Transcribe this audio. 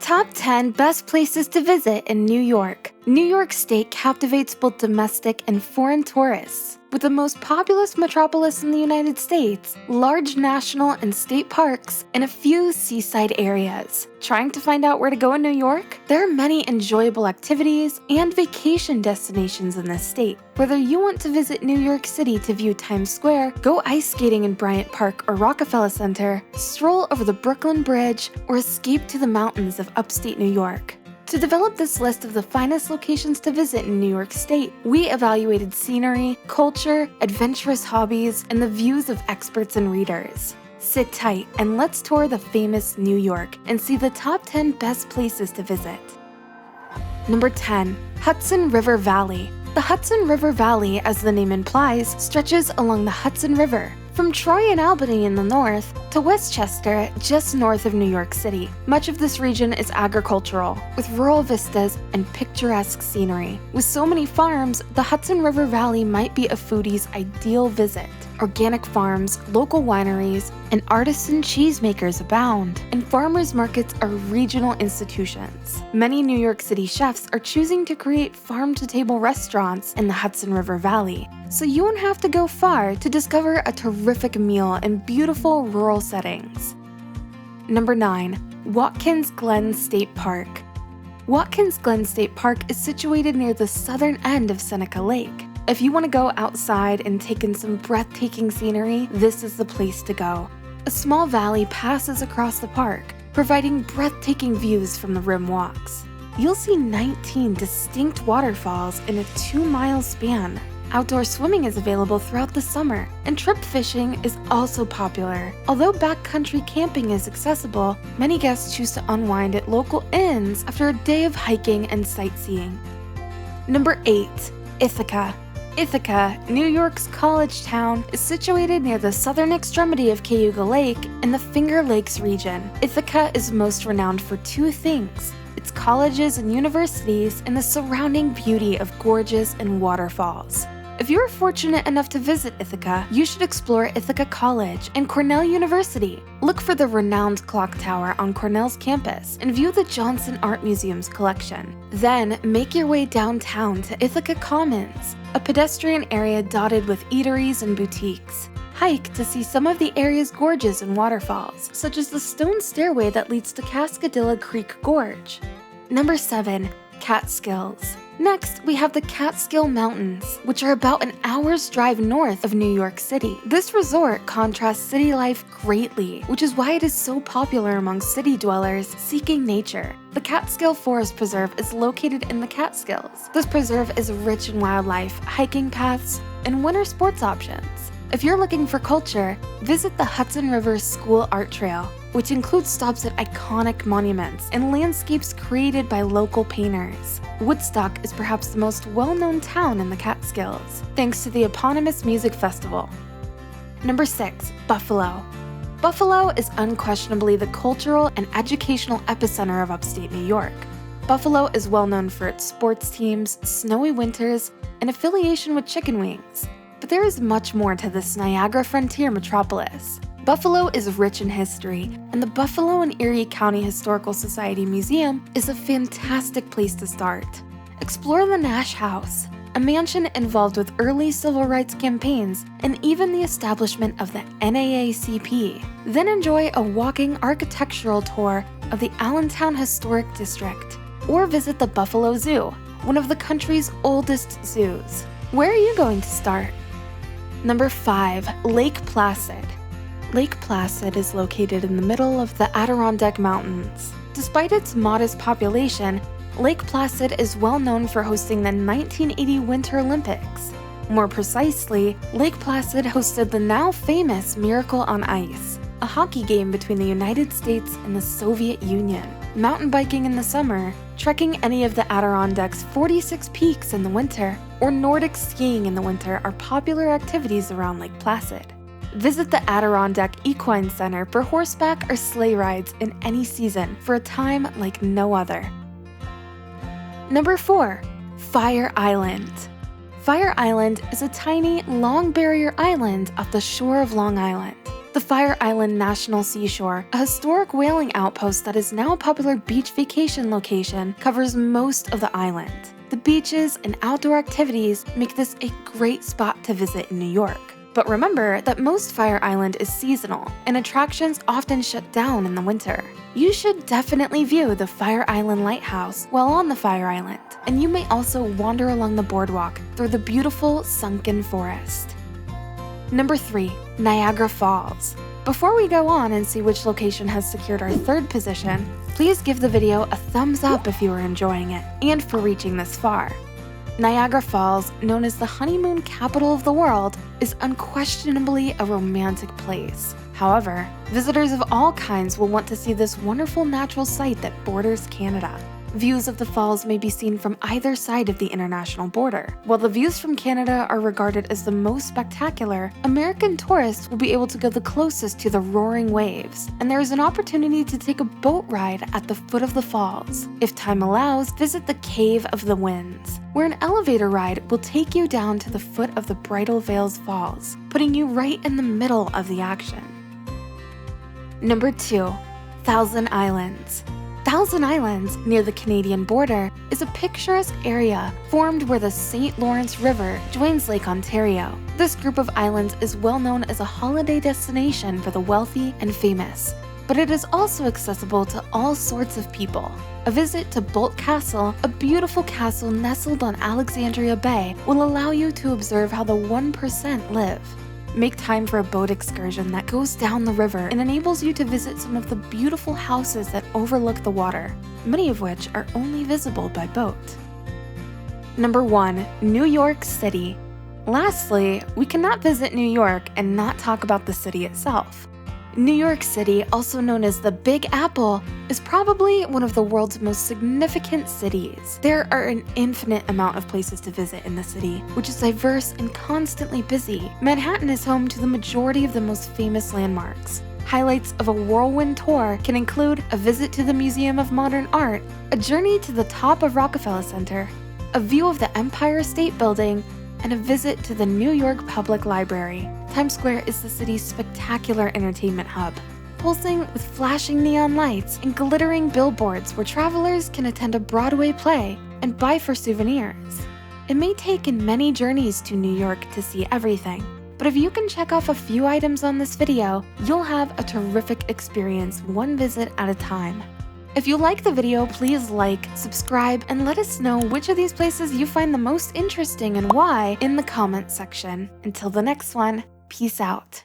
Top 10 Best Places to Visit in New York. New York State captivates both domestic and foreign tourists. With the most populous metropolis in the United States, large national and state parks, and a few seaside areas. Trying to find out where to go in New York? There are many enjoyable activities and vacation destinations in this state. Whether you want to visit New York City to view Times Square, go ice skating in Bryant Park or Rockefeller Center, stroll over the Brooklyn Bridge, or escape to the mountains of upstate New York. To develop this list of the finest locations to visit in New York State, we evaluated scenery, culture, adventurous hobbies, and the views of experts and readers. Sit tight and let's tour the famous New York and see the top 10 best places to visit. Number 10. Hudson River Valley. The Hudson River Valley, as the name implies, stretches along the Hudson River, from Troy and Albany in the north to Westchester, just north of New York City. Much of this region is agricultural, with rural vistas and picturesque scenery. With so many farms, the Hudson River Valley might be a foodie's ideal visit. Organic farms, local wineries, and artisan cheesemakers abound, and farmers markets are regional institutions. Many New York City chefs are choosing to create farm-to-table restaurants in the Hudson River Valley, so you won't have to go far to discover a terrific meal in beautiful rural settings. Number 9. Watkins Glen State Park. Watkins Glen State Park is situated near the southern end of Seneca Lake. If you want to go outside and take in some breathtaking scenery, this is the place to go. A small valley passes across the park, providing breathtaking views from the rim walks. You'll see 19 distinct waterfalls in a 2-mile span. Outdoor swimming is available throughout the summer, and trip fishing is also popular. Although backcountry camping is accessible, many guests choose to unwind at local inns after a day of hiking and sightseeing. Number 8. Ithaca. Ithaca, New York's college town, is situated near the southern extremity of Cayuga Lake in the Finger Lakes region. Ithaca is most renowned for two things: its colleges and universities, and the surrounding beauty of gorges and waterfalls. If you are fortunate enough to visit Ithaca, you should explore Ithaca College and Cornell University. Look for the renowned clock tower on Cornell's campus and view the Johnson Art Museum's collection. Then, make your way downtown to Ithaca Commons, a pedestrian area dotted with eateries and boutiques. Hike to see some of the area's gorges and waterfalls, such as the stone stairway that leads to Cascadilla Creek Gorge. Number 7. Catskills. Next, we have the Catskill Mountains, which are about an hour's drive north of New York City. This resort contrasts city life greatly, which is why it is so popular among city dwellers seeking nature. The Catskill Forest Preserve is located in the Catskills. This preserve is rich in wildlife, hiking paths, and winter sports options. If you're looking for culture, visit the Hudson River School Art Trail, which includes stops at iconic monuments and landscapes created by local painters. Woodstock is perhaps the most well-known town in the Catskills, thanks to the eponymous music festival. Number 6. Buffalo. Buffalo is unquestionably the cultural and educational epicenter of upstate New York. Buffalo is well known for its sports teams, snowy winters, and affiliation with chicken wings. But there is much more to this Niagara frontier metropolis. Buffalo is rich in history, and the Buffalo and Erie County Historical Society Museum is a fantastic place to start. Explore the Nash House, a mansion involved with early civil rights campaigns and even the establishment of the NAACP. Then enjoy a walking architectural tour of the Allentown Historic District, or visit the Buffalo Zoo, one of the country's oldest zoos. Where are you going to start? Number 5. Lake Placid. Lake Placid is located in the middle of the Adirondack Mountains. Despite its modest population, Lake Placid is well known for hosting the 1980 Winter Olympics. More precisely, Lake Placid hosted the now famous Miracle on Ice, a hockey game between the United States and the Soviet Union. Mountain biking in the summer, trekking any of the Adirondacks' 46 peaks in the winter, or Nordic skiing in the winter are popular activities around Lake Placid. Visit the Adirondack Equine Center for horseback or sleigh rides in any season for a time like no other. Number 4. Fire Island. Fire Island is a tiny, long barrier island off the shore of Long Island. The Fire Island National Seashore, a historic whaling outpost that is now a popular beach vacation location, covers most of the island. The beaches and outdoor activities make this a great spot to visit in New York. But remember that most Fire Island is seasonal, and attractions often shut down in the winter. You should definitely view the Fire Island Lighthouse while on the Fire Island, and you may also wander along the boardwalk through the beautiful sunken forest. Number 3. Niagara Falls. Before we go on and see which location has secured our 3rd position, please give the video a thumbs up if you are enjoying it and for reaching this far. Niagara Falls, known as the honeymoon capital of the world, is unquestionably a romantic place. However, visitors of all kinds will want to see this wonderful natural site that borders Canada. Views of the falls may be seen from either side of the international border. While the views from Canada are regarded as the most spectacular, American tourists will be able to go the closest to the roaring waves, and there is an opportunity to take a boat ride at the foot of the falls. If time allows, visit the Cave of the Winds, where an elevator ride will take you down to the foot of the Bridal Veils Falls, putting you right in the middle of the action. Number 2. Thousand Islands. Thousand Islands, near the Canadian border, is a picturesque area formed where the St. Lawrence River joins Lake Ontario. This group of islands is well known as a holiday destination for the wealthy and famous, but it is also accessible to all sorts of people. A visit to Bolt Castle, a beautiful castle nestled on Alexandria Bay, will allow you to observe how the 1% live. Make time for a boat excursion that goes down the river and enables you to visit some of the beautiful houses that overlook the water, many of which are only visible by boat. Number 1. New York City. Lastly, we cannot visit New York and not talk about the city itself. New York City, also known as the Big Apple, is probably one of the world's most significant cities. There are an infinite amount of places to visit in the city, which is diverse and constantly busy. Manhattan is home to the majority of the most famous landmarks. Highlights of a whirlwind tour can include a visit to the Museum of Modern Art, a journey to the top of Rockefeller Center, a view of the Empire State Building, and a visit to the New York Public Library. Times Square is the city's spectacular entertainment hub, pulsing with flashing neon lights and glittering billboards where travelers can attend a Broadway play and buy for souvenirs. It may take many journeys to New York to see everything, but if you can check off a few items on this video, you'll have a terrific experience one visit at a time. If you like the video, please like, subscribe, and let us know which of these places you find the most interesting and why in the comments section. Until the next one, peace out.